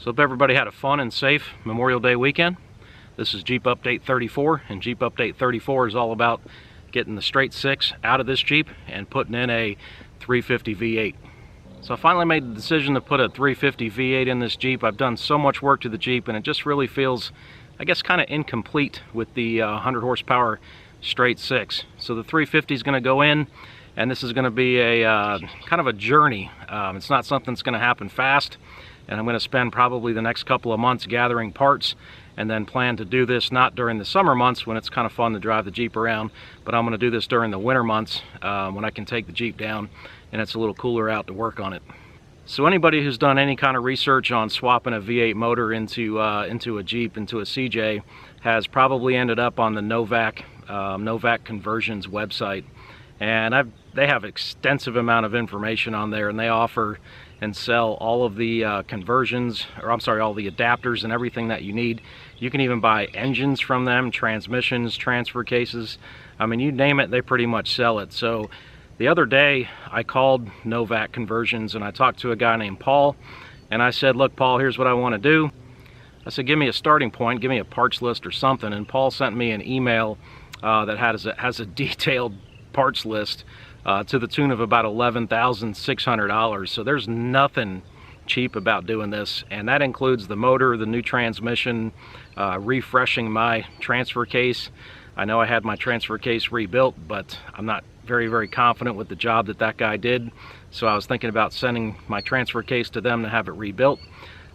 So hope everybody had a fun and safe Memorial Day weekend. This is Jeep Update 34, and Jeep Update 34 is all about getting the straight six out of this Jeep and putting in a 350 V8. So I finally made the decision to put a 350 V8 in this Jeep. I've done so much work to the Jeep and it just really feels, I guess, kind of incomplete with the 100 horsepower straight six. So the 350 is going to go in, and this is going to be a kind of a journey. It's not something that's going to happen fast, and I'm going to spend probably the next couple of months gathering parts, and then plan to do this not during the summer months when it's kind of fun to drive the Jeep around, but I'm going to do this during the winter months when I can take the Jeep down and it's a little cooler out to work on it. So anybody who's done any kind of research on swapping a V8 motor into a Jeep, into a CJ, has probably ended up on the Novak Conversions website, and they have extensive amount of information on there, and they offer and sell all of the conversions, or I'm sorry, all the adapters and everything that you need. You can even buy engines from them, transmissions, transfer cases. I mean, you name it, they pretty much sell it. So the other day I called Novak Conversions and I talked to a guy named Paul, and I said, look, Paul, here's what I want to do. I said, give me a starting point, give me a parts list or something. And Paul sent me an email that has a detailed parts list to the tune of about $11,600. So there's nothing cheap about doing this, and that includes the motor, the new transmission, refreshing my transfer case. I know I had my transfer case rebuilt, but I'm not very confident with the job that guy did, so I was thinking about sending my transfer case to them to have it rebuilt.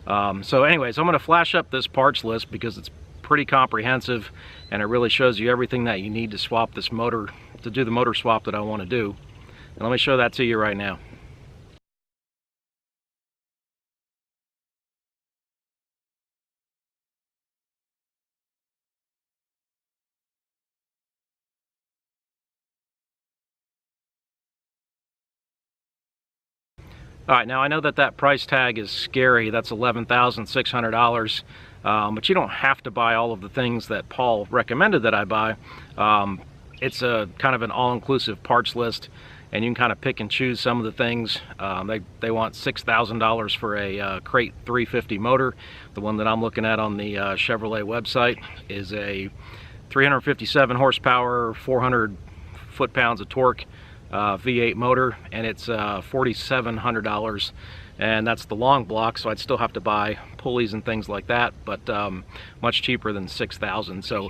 So anyways, I'm going to flash up this parts list because it's pretty comprehensive, and it really shows you everything that you need to swap this motor, to do the motor swap that I want to do. And let me show that to you right now. All right, now I know that price tag is scary. That's $11,600, but you don't have to buy all of the things that Paul recommended that I buy. It's a kind of an all-inclusive parts list, and you can kind of pick and choose some of the things. They want $6,000 for a crate 350 motor. The one that I'm looking at on the Chevrolet website is a 357 horsepower, 400 foot-pounds of torque V8 motor, and it's $4,700, and that's the long block, so I'd still have to buy pulleys and things like that, but much cheaper than $6,000. So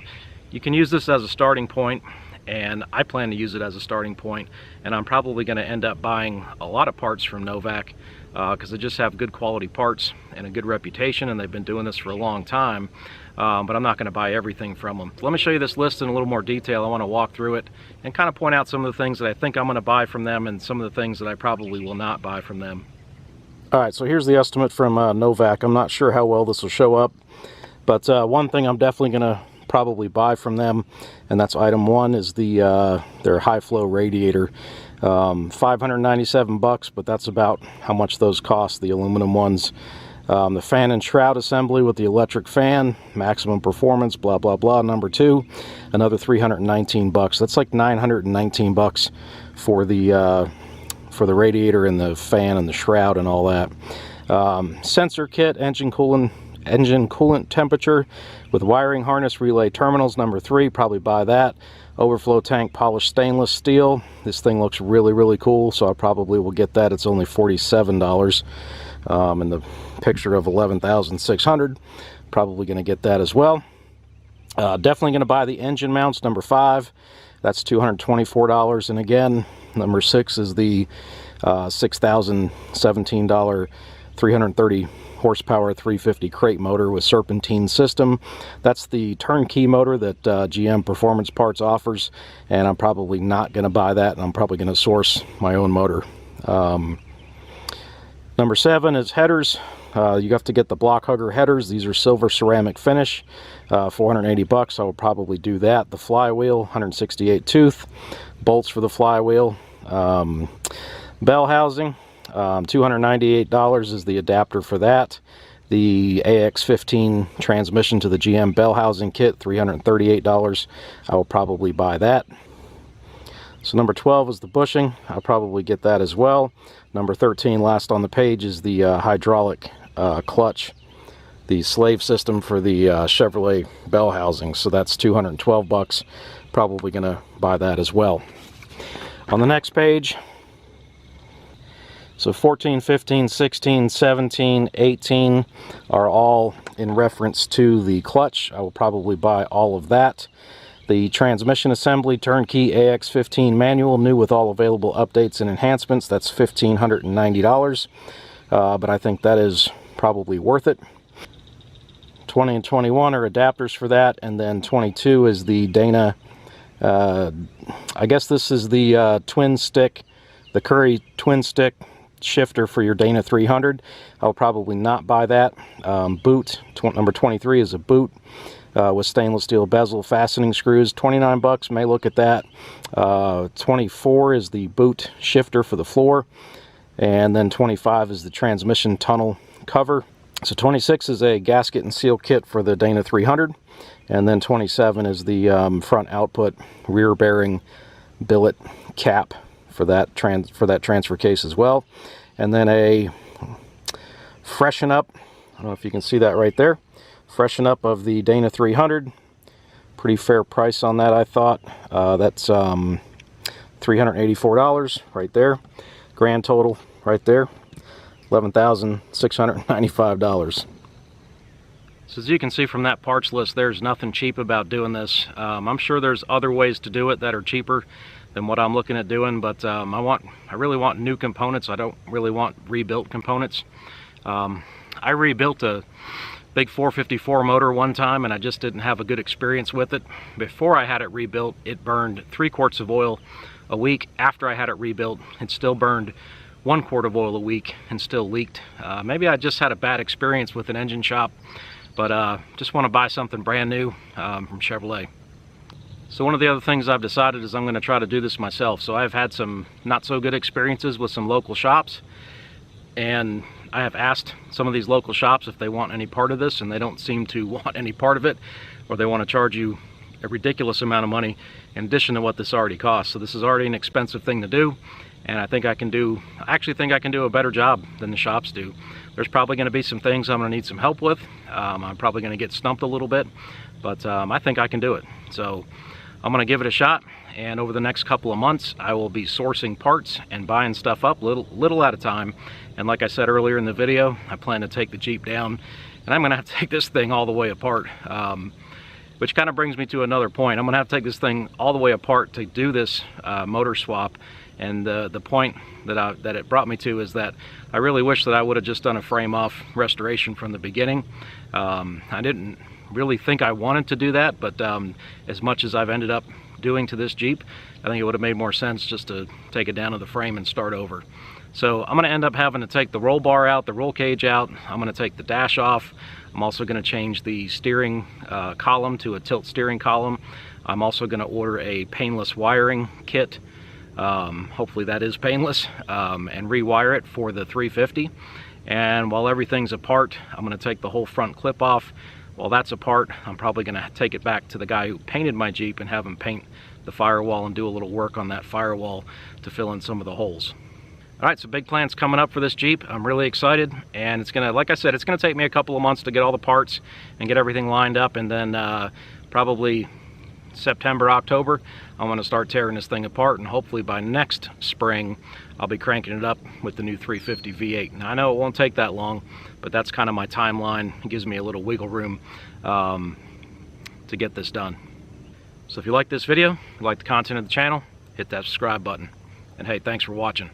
you can use this as a starting point, and I plan to use it as a starting point, and I'm probably going to end up buying a lot of parts from Novak because they just have good quality parts and a good reputation, and they've been doing this for a long time. But I'm not going to buy everything from them. Let me show you this list in a little more detail. I want to walk through it and kind of point out some of the things that I think I'm going to buy from them and some of the things that I probably will not buy from them. All right, so here's the estimate from Novak. I'm not sure how well this will show up, but one thing I'm definitely going to probably buy from them, and that's item one, is their high flow radiator. 597 bucks, but that's about how much those cost, the aluminum ones. The fan and shroud assembly with the electric fan, maximum performance, blah blah blah, number two, another 319 bucks. That's like 919 bucks for the radiator and the fan and the shroud and all that. Sensor kit, engine coolant temperature with wiring harness, relay terminals, number three, probably buy that. Overflow tank, polished stainless steel. This thing looks really cool, so I probably will get that. It's only $47. And the picture of $11,600, probably going to get that as well. Definitely going to buy the engine mounts, number five. That's $224. And again, number six is the $6,017 330 horsepower 350 crate motor with serpentine system. That's the turnkey motor that GM Performance Parts offers, and I'm probably not going to buy that, and I'm probably going to source my own motor. Number seven is headers. You have to get the block hugger headers. These are silver ceramic finish, 480 bucks. I will probably do that. The flywheel, 168 tooth. Bolts for the flywheel. Bell housing, $298 is the adapter for that. The AX15 transmission to the GM bell housing kit, $338. I will probably buy that. So number 12 is the bushing. I'll probably get that as well. Number 13, last on the page, is the hydraulic clutch the slave system for the Chevrolet bell housing. So that's $212. Probably going to buy that as well. On the next page, so 14, 15, 16, 17, 18 are all in reference to the clutch. I will probably buy all of that. The transmission assembly, turnkey AX15 manual, new with all available updates and enhancements. That's $1,590. But I think that is probably worth it. 20 and 21 are adapters for that, and then 22 is the Dana, I guess this is the twin stick, the Curry twin stick shifter for your Dana 300. I'll probably not buy that. Boot, number 23 is a boot with stainless steel bezel fastening screws, $29, may look at that. 24 is the boot shifter for the floor, and then 25 is the transmission tunnel cover. So 26 is a gasket and seal kit for the Dana 300, and then 27 is the front output rear bearing billet cap for that transfer case as well. And then a freshen up, I don't know if you can see that right there, freshen up of the Dana 300. Pretty fair price on that, I thought. That's $384 right there. Grand total right there, $11,695. So as you can see from that parts list, there's nothing cheap about doing this. I'm sure there's other ways to do it that are cheaper than what I'm looking at doing, but I really want new components. I don't really want rebuilt components. I rebuilt a big 454 motor one time, and I just didn't have a good experience with it. Before I had it rebuilt, it burned 3 quarts of oil a week. After I had it rebuilt, it still burned 1 quart of oil a week and still leaked. Maybe I just had a bad experience with an engine shop, but just want to buy something brand new from Chevrolet. So one of the other things I've decided is I'm going to try to do this myself. So I've had some not so good experiences with some local shops, and I have asked some of these local shops if they want any part of this, and they don't seem to want any part of it, or they want to charge you a ridiculous amount of money in addition to what this already costs. So this is already an expensive thing to do, and I actually think I can do a better job than the shops do. There's probably going to be some things I'm going to need some help with. I'm probably going to get stumped a little bit, but I think I can do it. So I'm going to give it a shot, and over the next couple of months I will be sourcing parts and buying stuff up little at a time. And like I said earlier in the video, I plan to take the Jeep down, and I'm going to have to take this thing all the way apart, which kind of brings me to another point. I'm going to have to take this thing all the way apart to do this motor swap. And the point that it brought me to is that I really wish that I would have just done a frame off restoration from the beginning. I didn't really think I wanted to do that, but as much as I've ended up doing to this Jeep, I think it would have made more sense just to take it down to the frame and start over. So I'm going to end up having to take the roll bar out, the roll cage out. I'm going to take the dash off. I'm also going to change the steering column to a tilt steering column. I'm also going to order a painless wiring kit. Hopefully that is painless, and rewire it for the 350. And while everything's apart, I'm going to take the whole front clip off. While that's apart, I'm probably going to take it back to the guy who painted my Jeep and have him paint the firewall and do a little work on that firewall to fill in some of the holes. Alright, so big plans coming up for this Jeep. I'm really excited, and it's gonna, like I said, it's gonna take me a couple of months to get all the parts and get everything lined up, and then probably September, October, I'm gonna start tearing this thing apart, and hopefully by next spring I'll be cranking it up with the new 350 V8. Now I know it won't take that long, but that's kind of my timeline. It gives me a little wiggle room to get this done. So if you like this video, if you like the content of the channel, hit that subscribe button. And hey, thanks for watching.